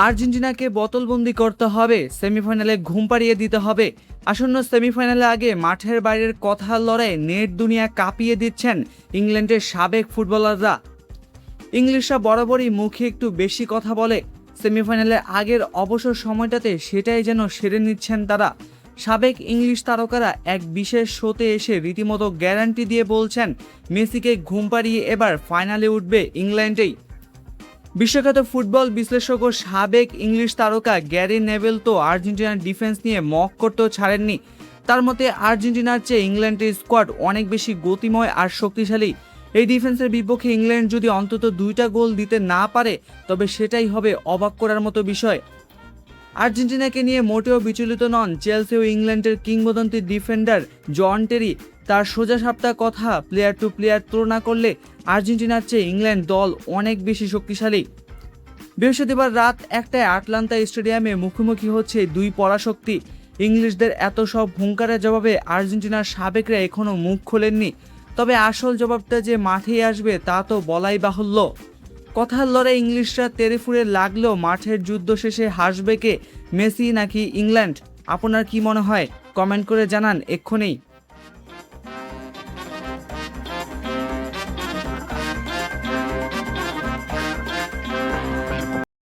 আর্জেন্টিনাকে বোতলবন্দি করতে হবে, সেমিফাইনালে ঘুম পাড়িয়ে দিতে হবে। আসন্ন সেমিফাইনালে আগে মাঠের বাইরের কথার লড়াই নেট দুনিয়া কাঁপিয়ে দিচ্ছেন ইংল্যান্ডের সাবেক ফুটবলাররা। ইংলিশরা বরাবরই মুখে একটু বেশি কথা বলে, সেমিফাইনালের আগের অবসর সময়টাতে সেটাই যেন সেরে নিচ্ছেন তারা। সাবেক ইংলিশ তারকারা এক বিশেষ শোতে এসে রীতিমতো গ্যারান্টি দিয়ে বলছেন মেসিকে ঘুম পাড়িয়ে এবার ফাইনালে উঠবে ইংল্যান্ডেই। বিশ্বখ্যাত ফুটবল বিশ্লেষক ও সাবেক ইংলিশ তারকা গ্যারি নেভেল তো আর্জেন্টিনার ডিফেন্স নিয়ে মক করতেও ছাড়েননি। তার মতে আর্জেন্টিনার চেয়ে ইংল্যান্ডের স্কোয়াড অনেক বেশি গতিময় আর শক্তিশালী। এই ডিফেন্সের বিপক্ষে ইংল্যান্ড যদি অন্তত 2টা গোল দিতে না পারে তবে সেটাই হবে অবাক করার মতো বিষয়। আর্জেন্টিনাকে নিয়ে মোটেও বিচলিত নন চেলসি ও ইংল্যান্ডের কিংবদন্তি ডিফেন্ডার জন টেরি। তার সোজাসাপটা কথা, প্লেয়ার টু প্লেয়ার তুলনা করলে আর্জেন্টিনার চেয়ে ইংল্যান্ড দল অনেক বেশি শক্তিশালী। বৃহস্পতিবার রাত 1টায় আটলান্টা স্টেডিয়ামে মুখোমুখি হচ্ছে দুই পরাশক্তি। ইংলিশদের এত সব হুঙ্কারের জবাবে আর্জেন্টিনার সাবেকরা এখনও মুখ খোলেননি। তবে আসল জবাবটা যে মাঠেই আসবে তা তো বলাই বাহুল্য। কথার লড়াই ইংলিশরা তেড়েফুঁড়ে লাগলেও মাঠের যুদ্ধ শেষে হাসবে কে, মেসি নাকি ইংল্যান্ড? আপনার কি মনে হয়? কমেন্ট করে জানান এক্ষুনি।